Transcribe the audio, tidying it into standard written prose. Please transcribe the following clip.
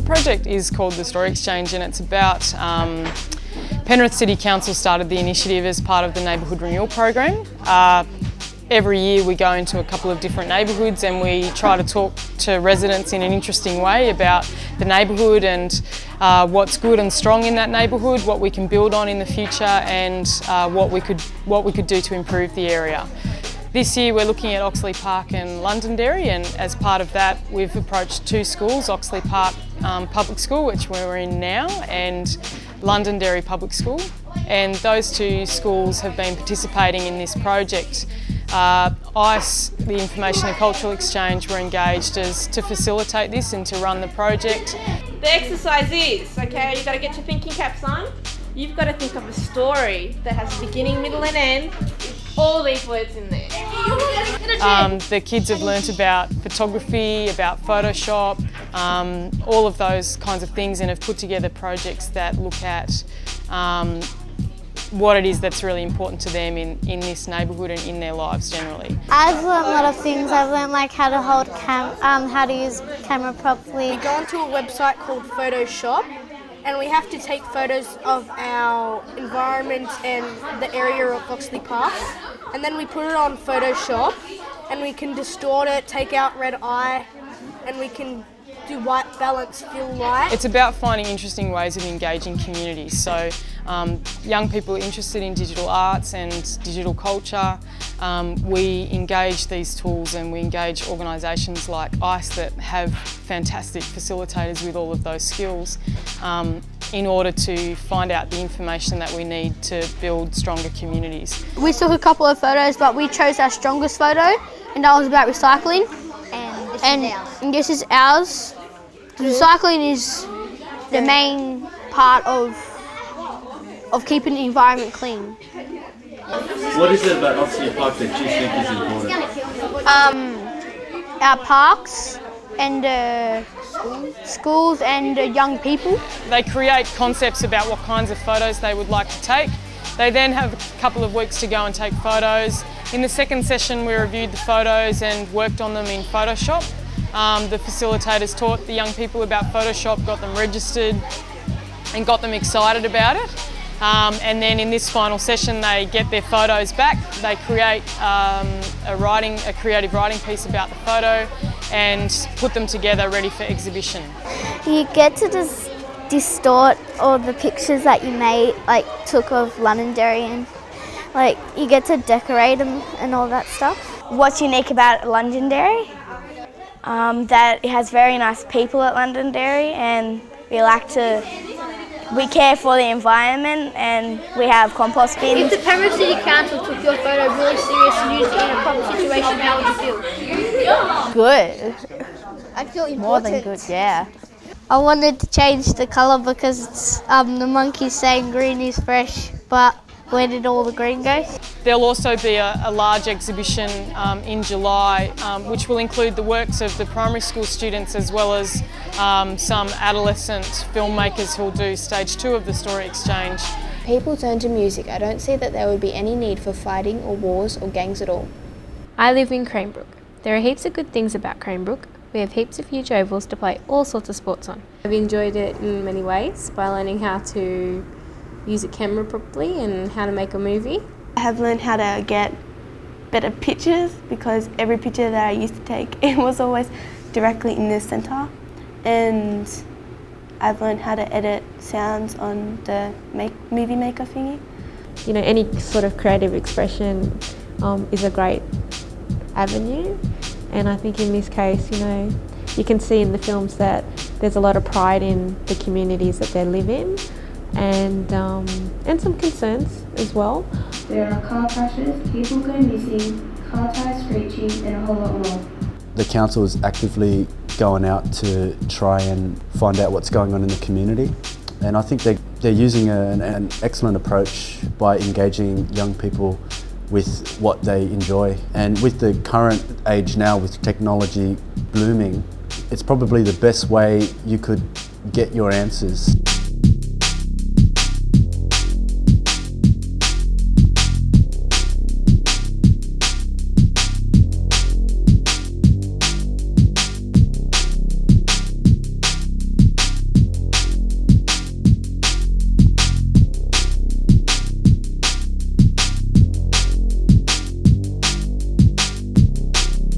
project is called the Story Exchange, and it's about Penrith City Council started the initiative as part of the Neighbourhood Renewal program. Every year we go into a couple of different neighbourhoods and we try to talk to residents in an interesting way about the neighbourhood and what's good and strong in that neighbourhood, what we can build on in the future, and what we could do to improve the area. This year we're looking at Oxley Park and Londonderry, and as part of that we've approached two schools, Oxley Park Public School, which we're in now, and Londonderry Public School. And those two schools have been participating in this project. ICE, the Information and Cultural Exchange, were engaged as to facilitate this and to run the project. The exercise is, okay, you've got to get your thinking caps on. You've got to think of a story that has a beginning, middle and end, with all these words in there. The kids have learnt about photography, about Photoshop, all of those kinds of things, and have put together projects that look at what it is that's really important to them in this neighbourhood and in their lives generally. I've learned a lot of things. I've learned like how to hold how to use camera properly. We go onto a website called Photoshop, and we have to take photos of our environment and the area of Oxley Park, and then we put it on Photoshop, and we can distort it, take out red eye, and we can do white balance, fill light. It's about finding interesting ways of engaging communities. So young people are interested in digital arts and digital culture. We engage these tools and we engage organisations like ICE that have fantastic facilitators with all of those skills in order to find out the information that we need to build stronger communities. We took a couple of photos, but we chose our strongest photo, and that was about recycling. And this is ours. Recycling is the main part of keeping the environment clean. What is it about Oxley Park that you think is important? Our parks and schools and young people. They create concepts about what kinds of photos they would like to take. They then have a couple of weeks to go and take photos. In the second session we reviewed the photos and worked on them in Photoshop. The facilitators taught the young people about Photoshop, got them registered and got them excited about it. And then in this final session they get their photos back. They create a creative writing piece about the photo and put them together ready for exhibition. You get to just distort all the pictures that you took of Londonderry, and you get to decorate them and all that stuff. What's unique about Londonderry? That it has very nice people at Londonderry, and we care for the environment, and we have compost bins. If the Penrith City Council took your photo really serious and used it in a proper situation, how would you feel? Good. I feel important. More than good, yeah. I wanted to change the colour because the monkey's saying green is fresh, but where did all the green go? There'll also be a large exhibition in July which will include the works of the primary school students as well as some adolescent filmmakers who'll do stage 2 of the Story Exchange. People turn to music. I don't see that there would be any need for fighting or wars or gangs at all. I live in Cranebrook. There are heaps of good things about Cranebrook. We have heaps of huge ovals to play all sorts of sports on. I've enjoyed it in many ways by learning how to use a camera properly and how to make a movie. I have learned how to get better pictures because every picture that I used to take, it was always directly in the centre, and I've learned how to edit sounds on the movie maker thingy. You know, any sort of creative expression is a great avenue, and I think in this case, you know, you can see in the films that there's a lot of pride in the communities that they live in, and some concerns as well. There are car crashes, people go missing, car tyres screeching, and a whole lot more. The council is actively going out to try and find out what's going on in the community, and I think they're using an excellent approach by engaging young people with what they enjoy. And with the current age now, with technology blooming, it's probably the best way you could get your answers.